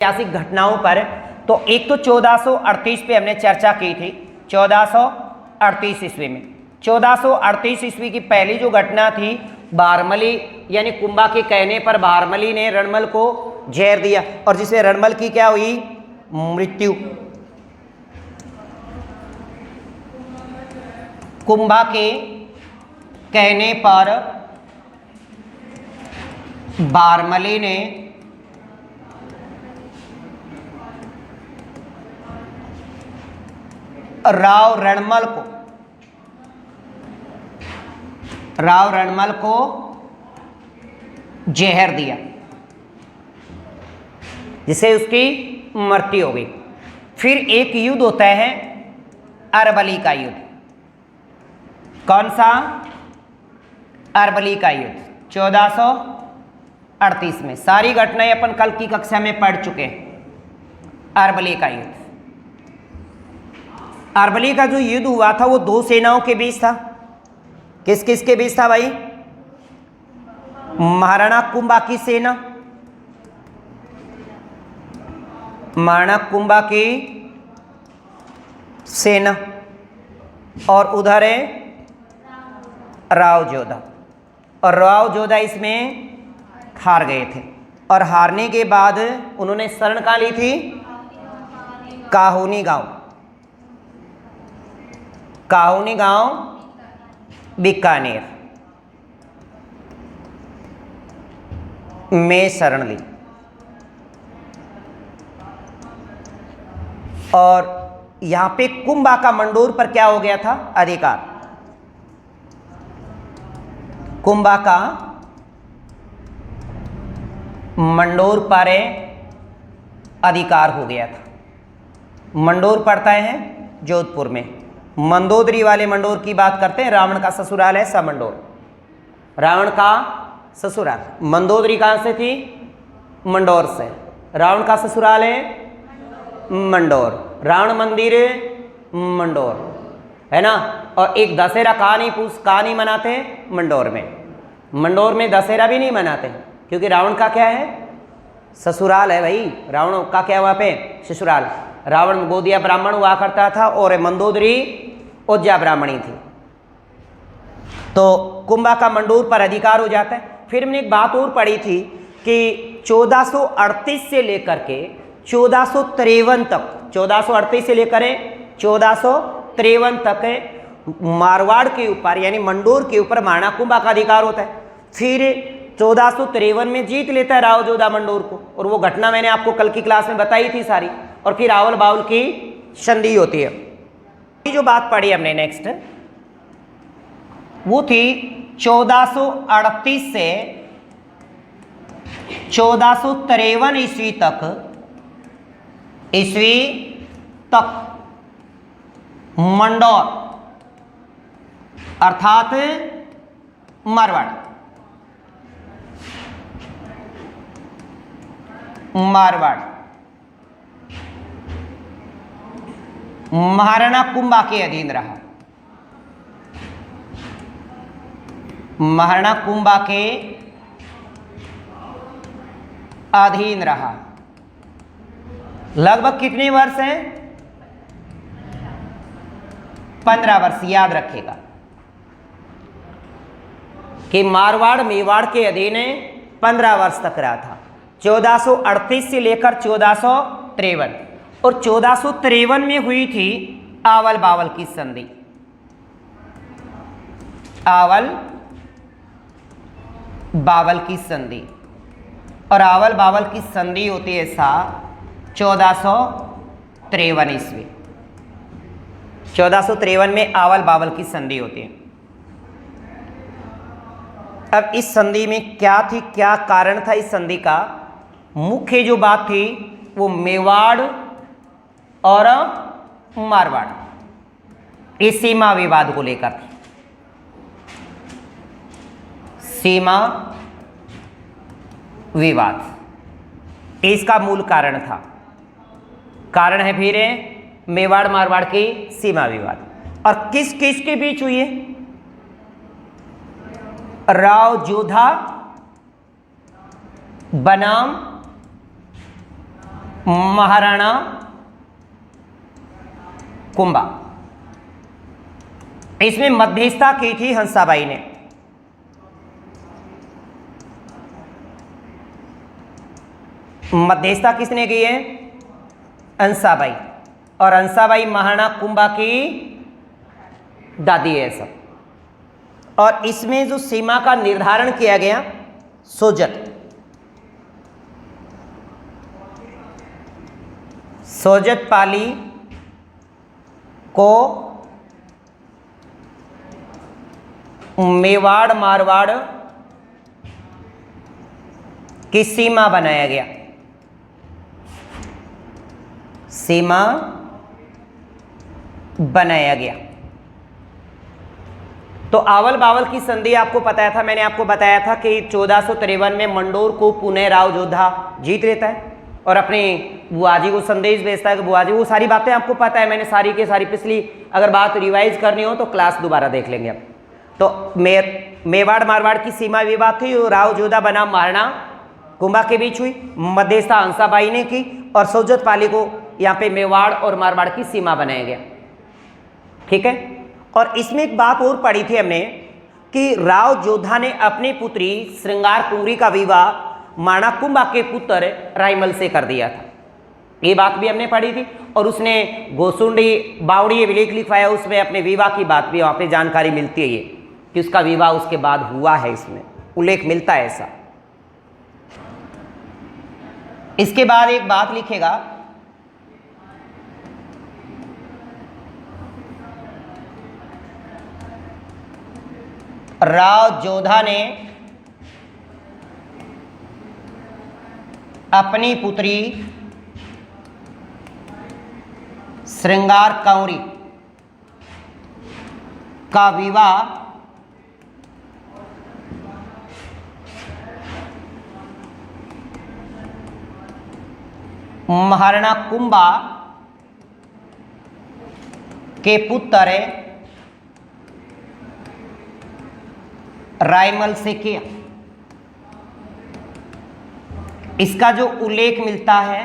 ऐतिहासिक घटनाओं पर। तो एक तो 1438 पे हमने चर्चा की थी, 1438 ईस्वी में। 1438 ईस्वी की पहली जो घटना थी, बारमली यानी कुंभा के कहने पर बारमली ने रणमल को जहर दिया और जिसमें रणमल की क्या हुई, मृत्यु। कुंभा के कहने पर बारमली ने राव रणमल को जहर दिया, जिससे उसकी मृत्यु हो गई। फिर एक युद्ध होता है अरवली का युद्ध। कौन सा? अरवली का युद्ध 1438 में। सारी घटनाएं अपन कल की कक्षा में पढ़ चुके हैं। अरवली का युद्ध, अरवली का जो युद्ध हुआ था वो दो सेनाओं के बीच था। किस किस के बीच था भाई? महाराणा कुंभा की सेना, महाराणा कुंभा की सेना, और उधर है राव जोधा। और राव जोधा इसमें हार गए थे और हारने के बाद उन्होंने शरण कहाँ ली थी? काहुनी गांव, काहुनी गांव बीकानेर में शरण ली। और यहां पे कुंभा का मंडोर पर क्या हो गया था? अधिकार। कुंभा का मंडोर पर अधिकार हो गया था। मंडोर पड़ता है जोधपुर में। मंदोदरी वाले मंडोर की बात करते हैं। रावण का ससुराल है समंडोर, रावण का ससुराल। मंदोदरी कहां से थी? मंडोर से। रावण का ससुराल है मंडोर, रावण मंदिर मंडोर, है ना। और एक दशहरा कहानी मनाते हैं मंडोर में। मंडोर में दशहरा भी नहीं मनाते क्योंकि रावण का क्या है? ससुराल है भाई। रावण का क्या वहां पे? ससुराल। रावण गोदिया ब्राह्मण हुआ करता था और मंदोदरी ओज्जा ब्राह्मणी थी। तो कुंभा का मंडोर पर अधिकार हो जाता है। फिर हमने एक बात और पढ़ी थी कि 1438 से लेकर के 1453 तक, 1438 से लेकर 1453 तक मारवाड़ के ऊपर यानी मंडोर के ऊपर महाराणा कुंभा का अधिकार होता है। फिर 1453 में जीत लेता है राव जोधा मंडोर को, और वो घटना मैंने आपको कल की क्लास में बताई थी सारी। और फिर आवल बावल की संधि होती है। ये जो बात पढ़ी हमने नेक्स्ट, वो थी 1438 से 1453 ईस्वी तक मंडोर अर्थात मारवाड़ महाराणा कुंभा के अधीन रहा। महाराणा कुंभा के अधीन रहा। लगभग कितने वर्ष हैं? 15 वर्ष। याद रखेगा कि मारवाड़ मेवाड़ के अधीन 15 वर्ष तक रहा था। 1438 से लेकर 1453, और 1453 में हुई थी आवल बावल की संधि। आवल बावल की संधि, और आवल बावल की संधि होती है 1453 ईस्वी। 1453 में आवल बावल की संधि होती है। अब इस संधि में क्या थी, क्या कारण था इस संधि का? मुख्य जो बात थी वो मेवाड़ और मारवाड़ इस सीमा विवाद को लेकर थी। सीमा विवाद इसका मूल कारण था। कारण है फिर मेवाड़ मारवाड़ की सीमा विवाद। और किस किस के बीच हुई है? राव जोधा बनाम महाराणा कुंभा। इसमें मध्यस्थता की थी हंसाबाई ने। मध्यस्थता किसने की है? हंसाबाई। और हंसाबाई महाराणा कुंभा की दादी है सब। और इसमें जो सीमा का निर्धारण किया गया, सोजत पाली को मेवाड़ मारवाड़ की सीमा बनाया गया। सीमा बनाया गया। तो आवल बावल की संधि आपको बताया था, मैंने आपको बताया था कि 1453 में मंडोर को पुनः राव जोधा जीत लेता है और अपने बुआजी को संदेश भेजता है कि बुआजी, वो सारी बातें आपको पता है, मैंने सारी के सारी पिछली अगर बात रिवाइज करनी हो तो क्लास दोबारा देख लेंगे अब। तो मेवाड़ मारवाड़ की सीमा विवाद थी, राव जोधा बना महाराणा कुंभा के बीच हुई, मध्यस्थता हंसाबाई ने की और सोजत पाली को यहाँ पे मेवाड़ और मारवाड़ की सीमा बनाया गया। ठीक है। और इसमें एक बात और पढ़ी थी हमने कि राव जोधा ने अपनी पुत्री श्रृंगार कुंवरी का विवाह महाराणा कुंभा के पुत्र रायमल से कर दिया था। ये बात भी हमने पढ़ी थी। और उसने गोसुंडी बावड़ी अभिलेख लिखवाया, उसमें अपने विवाह की बात भी वहाँ पे जानकारी मिलती है ये कि उसका विवाह उसके बाद हुआ है, इसमें उल्लेख मिलता है ऐसा। इसके बाद एक बात लिखेगा, राव जोधा ने अपनी पुत्री श्रृंगार कंवरी का विवाह महाराणा कुंभा के पुत्र रायमल से किया। इसका जो उल्लेख मिलता है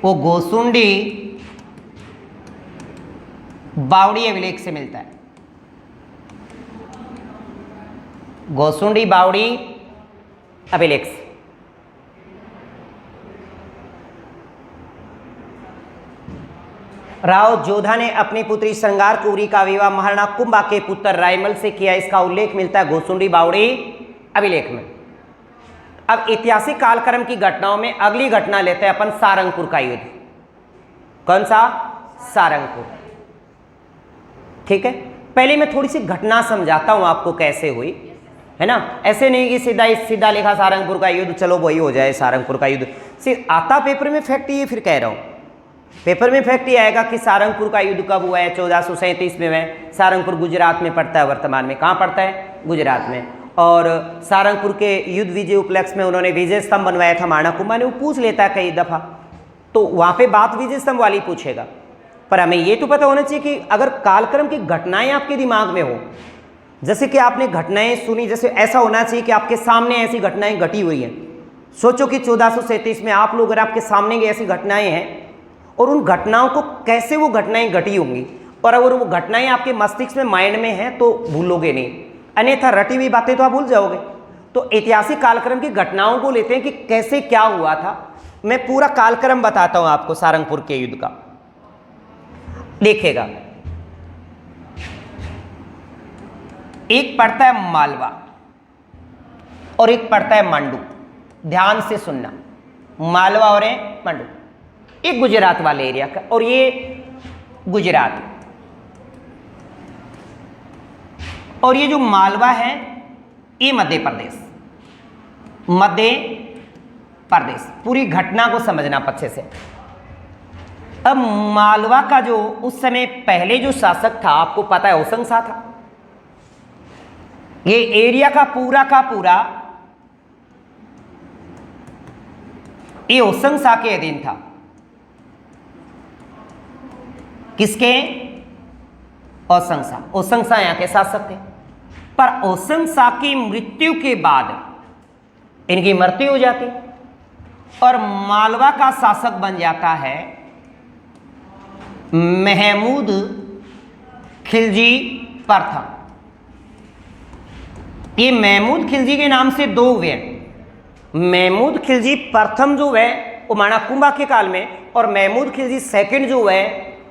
वो गोसुंडी बावड़ी अभिलेख से मिलता है। गोसुंडी बावड़ी अभिलेख से। राव जोधा ने अपनी पुत्री श्रृंगार कुंवरी का विवाह महाराणा कुंभा के पुत्र रायमल से किया, इसका उल्लेख मिलता है गोसुंडी बावड़ी अभिलेख में। अब ऐतिहासिक कालक्रम की घटनाओं में अगली घटना लेते हैं अपन, सारंगपुर का युद्ध। कौन सा? सारंगपुर। ठीक है। पहले मैं थोड़ी सी घटना समझाता हूं आपको कैसे हुई, है ना। ऐसे नहीं कि सीधा लिखा सारंगपुर का युद्ध, चलो वही हो जाए सारंगपुर का युद्ध। सिर्फ आता पेपर में फैक्ट ये, फिर कह रहा हूं पेपर में फैक्ट ये आएगा कि सारंगपुर का युद्ध कब हुआ है? 1437 में है। सारंगपुर गुजरात में पड़ता है, वर्तमान में कहाँ पड़ता है? गुजरात में। और सारंगपुर के युद्ध विजय उपलक्ष्य में उन्होंने विजय स्तंभ बनवाया था महाराणा कुंभा ने, वो पूछ लेता है कई दफ़ा, तो वहाँ पे बात विजय स्तंभ वाली पूछेगा। पर हमें ये तो पता होना चाहिए कि अगर कालक्रम की घटनाएं आपके दिमाग में हो, जैसे कि आपने घटनाएं सुनी, जैसे ऐसा होना चाहिए कि आपके सामने ऐसी घटनाएं घटी हुई हैं। सोचो कि 1437 में आप लोग, अगर आपके सामने की ऐसी घटनाएं हैं और उन घटनाओं को कैसे वो घटनाएं घटी होंगी, और अगर वो घटनाएं आपके मस्तिष्क में, माइंड में हैं तो भूलोगे नहीं, अन्यथा रटी हुई बातें तो आप भूल जाओगे। तो ऐतिहासिक कालक्रम की घटनाओं को लेते हैं कि कैसे क्या हुआ था। मैं पूरा कालक्रम बताता हूं आपको सारंगपुर के युद्ध का, देखिएगा। एक पड़ता है मालवा और एक पड़ता है मांडू। ध्यान से सुनना, मालवा और मांडू एक गुजरात वाले एरिया का, और ये गुजरात, और ये जो मालवा है ये मध्य प्रदेश। मध्य प्रदेश। पूरी घटना को समझना अच्छे से। अब मालवा का जो उस समय पहले जो शासक था, आपको पता है होशंग-सा था। ये एरिया का पूरा ये होशंग-सा के अधीन था। किसके? होशंग-सा। होशंग-सा यहाँ के शासक थे। पर होशंग-सा की मृत्यु के बाद इनकी मृत्यु हो जाती और मालवा का शासक बन जाता है महमूद खिलजी प्रथम। ये महमूद खिलजी के नाम से दो हुए हैं। महमूद खिलजी प्रथम जो है वो माणा कुंभा के काल में, और महमूद खिलजी सेकंड जो है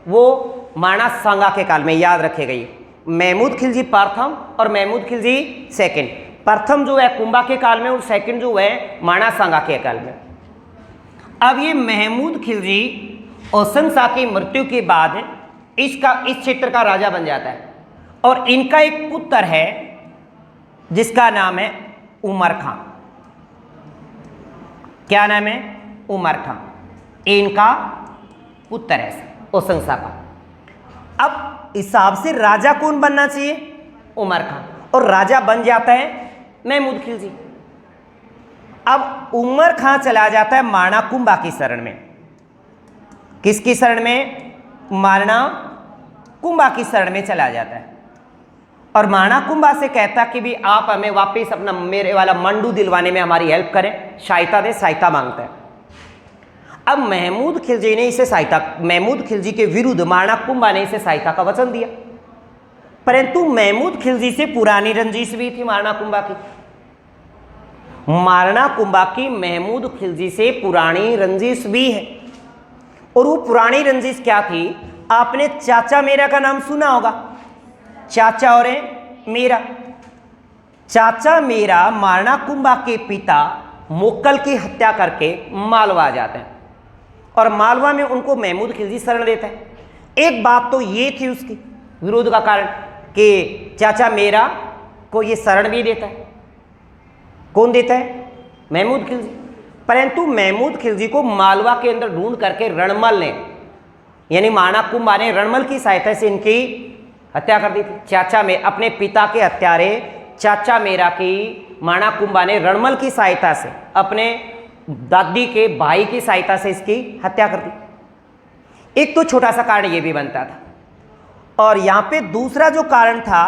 वो माणा सांगा के काल में। याद रखेगा ये महमूद खिलजी प्रथम और महमूद खिलजी सेकंड। प्रथम जो है कुंभा के काल में और सेकंड जो है माणा सांगा के काल में। अब ये महमूद खिलजी औसन शाह की मृत्यु के बाद इस क्षेत्र का राजा बन जाता है, और इनका एक पुत्र है जिसका नाम है उमर खां। क्या नाम है? उमर खां। इनका पुत्र है औसन शाह का। अब हिसाब से राजा कौन बनना चाहिए? उमर खां, और राजा बन जाता है महमूद खिलजी। अब उमर खां चला जाता है माणा कुंभा की शरण में। किसकी शरण में? माणा कुंभा की शरण में चला जाता है, और माणा कुंभा से कहता कि भी आप हमें वापस अपना मेरे वाला मंडू दिलवाने में हमारी हेल्प करें, सहायता दे, सहायता मांगता है। अब महमूद खिलजी ने इसे सहायता, महमूद खिलजी के विरुद्ध माणा कुंभा ने इसे सहायता का वचन दिया, परंतु महमूद खिलजी से पुरानी रंजिश भी थी माणा कुंभा की। माणा कुंभा की महमूद खिलजी से पुरानी रंजिश भी है, और वो पुरानी रंजिश क्या थी? आपने चाचा मेरा का नाम सुना होगा। चाचा और मेरा, चाचा मेरा माणा कुंभा के पिता मोक्कल की हत्या करके मालवा आ जाते हैं, और मालवा में उनको महमूद खिलजी शरण देता है। एक बात तो ये थी उसकी विरोध का कारण कि चाचा मेरा को ये शरण भी देता है। कौन देता है? महमूद खिलजी। परंतु महमूद खिलजी को मालवा के अंदर ढूंढ करके रणमल ने, यानी माणा कुंभा ने रणमल की सहायता से इनकी हत्या कर दी थी। चाचा में अपने पिता के हत्यारे चाचा मेरा की माणा कुंभा ने रणमल की सहायता से, अपने दादी के भाई की सहायता से इसकी हत्या कर दी। एक तो छोटा सा कारण ये भी बनता था, और यहां पे दूसरा जो कारण था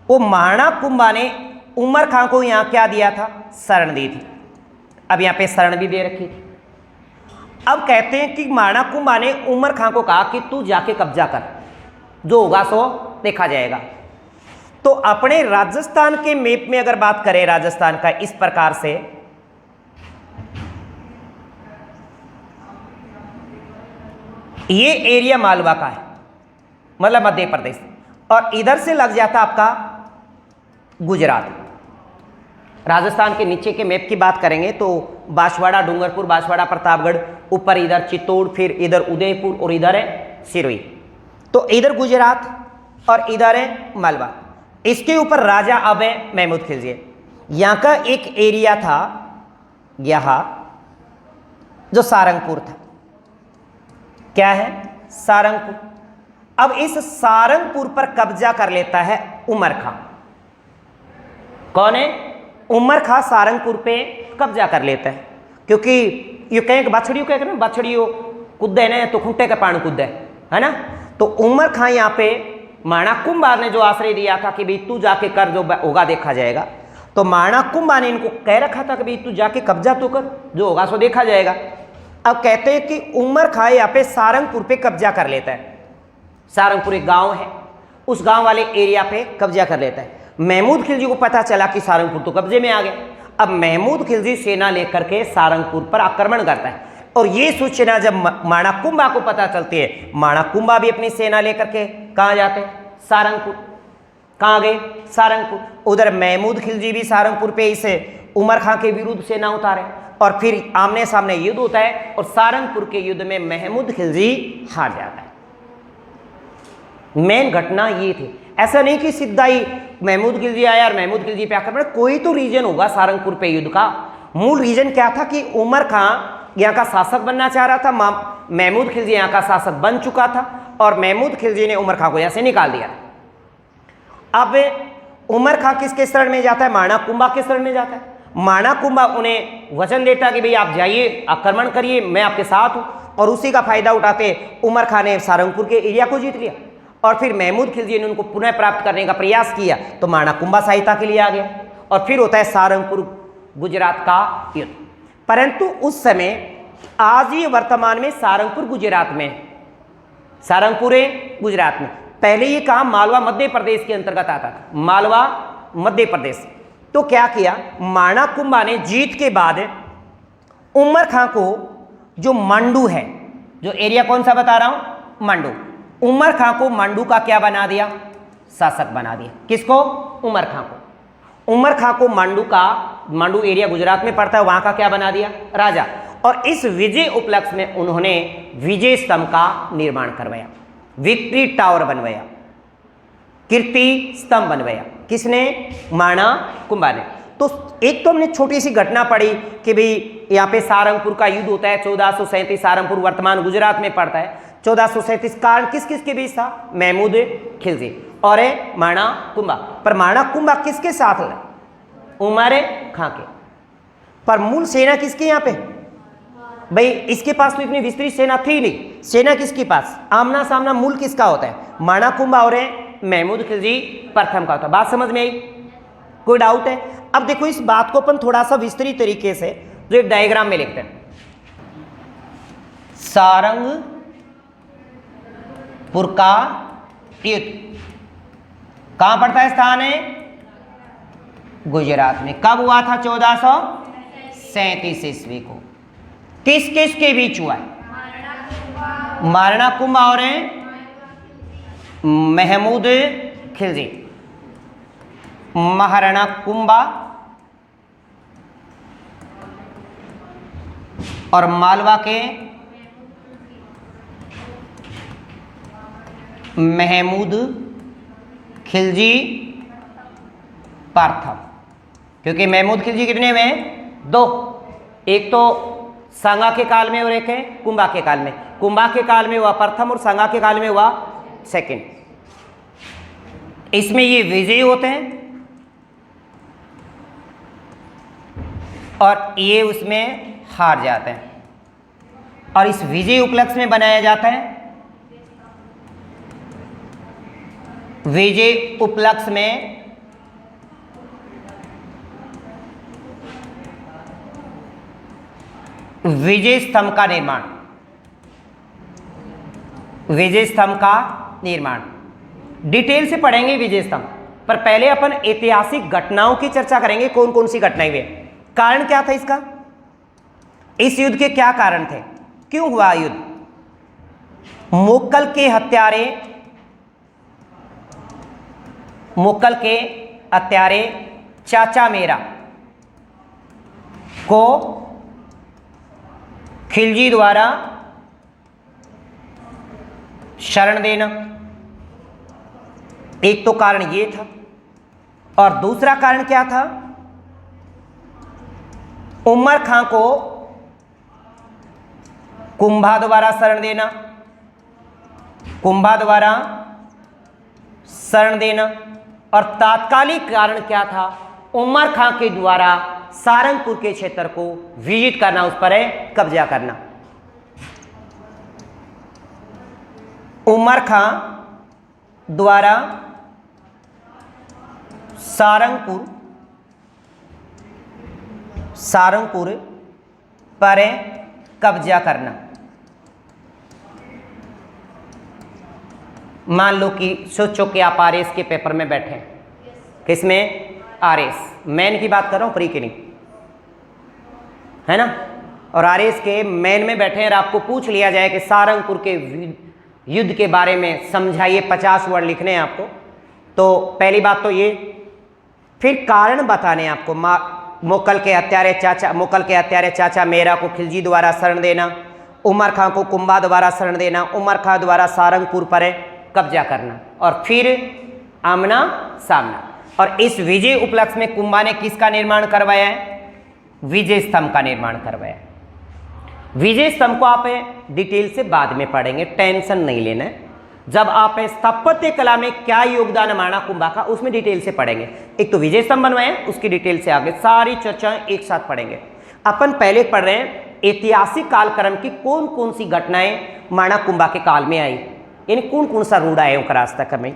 वो माणा कुंभा ने उमर खां को यहां क्या दिया था? शरण दी थी। अब यहां पे शरण भी दे रखी थी। अब कहते हैं कि माणा कुंभा ने उमर खां को कहा कि तू जाके कब्जा कर, जो होगा सो देखा जाएगा। तो अपने राजस्थान के मैप में अगर बात करें राजस्थान का, इस प्रकार से ये एरिया मालवा का है, मतलब मध्य प्रदेश, और इधर से लग जाता आपका गुजरात। राजस्थान के नीचे के मैप की बात करेंगे तो बांसवाड़ा, डूंगरपुर, बांसवाड़ा, प्रतापगढ़, ऊपर इधर चित्तौड़, फिर इधर उदयपुर और इधर है सिरोही। तो इधर गुजरात और इधर है मालवा। इसके ऊपर राजा अब है महमूद खिलजी। यहाँ का एक एरिया था यहाँ जो सारंगपुर था। क्या है? सारंगपुर। अब इस सारंगपुर पर कब्जा कर लेता है उमर खां। कौन है? उमर खां सारंगपुर पे कब्जा कर लेता है, क्योंकि ये कहें बछड़ियों कह ना, बछड़ियों कुद्दे ने तो खुंटे का पान कुद्दे, है ना। तो उमर खां यहाँ पे माणा कुंभा ने जो आश्रय दिया था कि भाई तू जाके कर, जो होगा देखा जाएगा, तो माणा कुंभा ने इनको कह रखा था कि भाई तू जाके कब्जा तो कर, जो होगा सो देखा जाएगा। अब कहते हैं कि उमर खां यहाँ पे सारंगपुर पे कब्जा कर लेता है। सारंगपुर एक गांव है, उस गांव वाले एरिया पे कब्जा कर लेता है। महमूद खिलजी को पता चला कि सारंगपुर तो कब्जे में आ गया। अब महमूद खिलजी सेना लेकर के सारंगपुर पर आक्रमण करता है, और ये सूचना जब माणा कुंभा को पता चलती है, माणा कुंभा भी अपनी सेना लेकर के कहाँ जाते हैं? सारंगपुर। कहाँ गए? सारंगपुर। उधर महमूद खिलजी भी सारंगपुर पे इसे उमर खां के विरुद्ध सेना उतारे, और फिर आमने सामने युद्ध होता है, और सारंगपुर के युद्ध में महमूद खिलजी हार जाता है। मेन घटना ये थी। ऐसा नहीं कि सीधा ही महमूद खिलजी आया और महमूद खिलजी पे आक्रमण, कोई तो रीजन होगा सारंगपुर पे युद्ध का। मूल रीजन क्या था कि उमर खां यहाँ का शासक बनना चाह रहा था, महमूद खिलजी यहाँ का शासक बन चुका था, और महमूद खिलजी ने उमर खां को यहाँ से निकाल दिया। अब उमर खां किसके शरण में जाता है? माणा कुंभा के शरण में जाता है। माणा कुंभा उन्हें वचन देता कि भाई आप जाइए, आक्रमण करिए, मैं आपके साथ हूँ, और उसी का फायदा उठाते उमर खां ने सारंगपुर के एरिया को जीत लिया। और फिर महमूद खिलजी ने उनको पुनः प्राप्त करने का प्रयास किया, तो माणा कुंभा सहायता के लिए आ गया। और फिर होता है सारंगपुर गुजरात का युद्ध। परंतु उस समय आज ये वर्तमान में सारंगपुर गुजरात में, सारंगपुर है गुजरात में। पहले ये काम मालवा मध्य प्रदेश के अंतर्गत आता था, मालवा मध्य प्रदेश। तो क्या किया, माणा कुंभा ने जीत के बाद उमर खां को, जो मांडू है, जो एरिया कौन सा बता रहा हूं, मांडू, उमर खां को मांडू का क्या बना दिया, शासक बना दिया। किसको, उमर खां को। उमर खां को मांडू का, मांडू एरिया गुजरात में पड़ता है, वहां का क्या बना दिया, राजा। और इस विजय उपलक्ष्य में उन्होंने विजय स्तंभ का निर्माण करवाया, विक्ट्री टावर बनवाया, कीर्ति स्तंभ बनवाया। किसने, माणा कुंभा ने। तो एक तो हमने छोटी सी घटना पढ़ी कि भाई यहाँ पे सारंगपुर का युद्ध होता है 1437, सारंगपुर वर्तमान गुजरात में पड़ता है। 1437 कारण किस किस के बीच था, महमूद खिलजी और माणा कुंभा। पर माणा कुंभा किसके साथ है, उमर खां के। पर मूल सेना किसके यहाँ पे, भाई इसके पास तो इतनी विस्तृत सेना थी नहीं। सेना किसके पास, आमना सामना मूल किसका होता है, माणा कुंभा और महमूद खिलजी प्रथम का होता है। बात समझ में आई, कोई डाउट है। अब देखो इस बात को अपन थोड़ा सा विस्तृत तरीके से जो एक डायग्राम में लिखते हैं। सारंगपुर का युद्ध कहां पड़ता है, स्थान है गुजरात में। कब हुआ था, 1437 ईस्वी को। किस किस के बीच हुआ है, मारणा कुंभा और महमूद खिलजी। महाराणा कुंभा और मालवा के महमूद खिलजी प्रथम। क्योंकि महमूद खिलजी कितने में, दो, एक तो सांगा के काल में और एक है कुंभा के काल में। कुंभा के काल में हुआ प्रथम और सांगा के काल में हुआ सेकंड। इसमें ये विजयी होते हैं और ये उसमें हार जाते हैं। और इस विजय उपलक्ष्य में बनाया जाता है, विजय उपलक्ष्य में विजय स्तंभ का निर्माण, विजय स्तंभ का निर्माण। डिटेल से पढ़ेंगे विजय स्तंभ, पर पहले अपन ऐतिहासिक घटनाओं की चर्चा करेंगे। कौन कौन सी घटनाएं हुई, कारण क्या था इसका, इस युद्ध के क्या कारण थे, क्यों हुआ युद्ध। मोक्कल के हत्यारे, मोक्कल के हत्यारे चाचा मेरा को खिलजी द्वारा शरण देना, एक तो कारण ये था। और दूसरा कारण क्या था, उमर खां को कुंभा द्वारा शरण देना, कुंभा द्वारा शरण देना। और तात्कालिक कारण क्या था, उमर खां के द्वारा सारंगपुर के क्षेत्र को विजित करना, उस पर कब्जा करना। उमर खां द्वारा सारंगपुर पर कब्जा करना। मान लो कि सोचो कि आप आरएस के पेपर में बैठे हैं, किसमें, आरएस, मेन की बात कर रहा हूं, प्री की नहीं, है ना। और आरएस के मेन में बैठे हैं और आपको पूछ लिया जाए कि सारंगपुर के युद्ध के बारे में समझाइए, 50 वर्ड लिखने हैं आपको। तो पहली बात तो ये, फिर कारण बताने आपको। मोक्कल के हत्यारे चाचा मेरा को खिलजी द्वारा शरण देना, उमर खां को कुंभा द्वारा शरण देना, उमर खां द्वारा सारंगपुर पर कब्जा करना, और फिर आमना सामना। और इस विजय उपलक्ष्य में कुंभा ने किसका निर्माण करवाया है, विजय स्तंभ का निर्माण करवाया। विजय स्तंभ को आप डिटेल से बाद में पढ़ेंगे, टेंशन नहीं लेना है। जब आप स्थापत्य कला में क्या योगदान माणा कुंभा का, उसमें डिटेल से पढ़ेंगे। एक तो विजय स्तंभ बनवाए, उसकी डिटेल से आगे सारी चर्चाएं एक साथ पढ़ेंगे। अपन पहले पढ़ रहे हैं ऐतिहासिक कालक्रम की कौन कौन सी घटनाएं माणा कुंभा के काल में आई, यानी कौन कौन सा रूढ़ आए उनका रास्ता क्रम।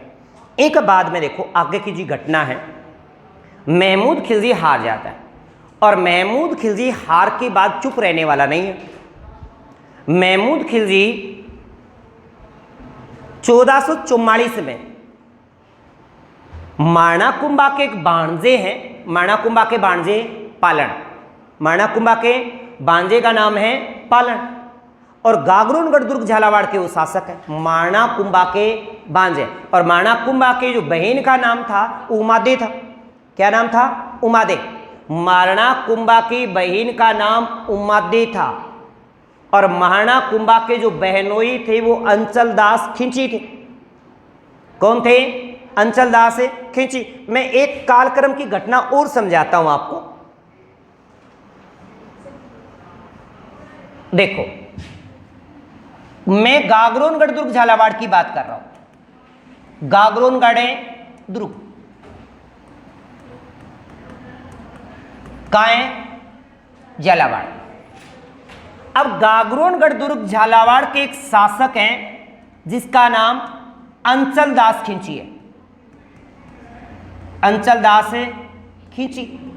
एक बाद में देखो आगे की जो घटना है, महमूद खिलजी हार जाता है और महमूद खिलजी हार के बाद चुप रहने वाला नहीं है। महमूद खिलजी 1444 में माणाकुंबा के एक भांजे हैं, माणाकुंबा के भांजे पालन, माणाकुंबा के भांजे का नाम है पालन और गागरोनगढ़ दुर्ग झालावाड़ के वो शासक है, माणाकुंबा के भांजे। और माणाकुंबा के जो बहन का नाम था उमादे था। क्या नाम था? उमादे। माणाकुंबा की बहन का नाम उमादे था और माणाकुंबा के जो बहनोई थे वो अंचल दास खिंची थे। कौन थे? अंचल दास खिंची। मैं एक कालक्रम की घटना और समझाता हूं आपको। देखो, मैं गागरोनगढ़ दुर्ग झालावाड़ की बात कर रहा हूं। गागरोनगढ़ दुर्ग कहां है? झालावाड़। अब गागरोनगढ़ दुर्ग झालावाड़ के एक शासक हैं जिसका नाम अंचल दास खिंची है। अंचल दास खिंची।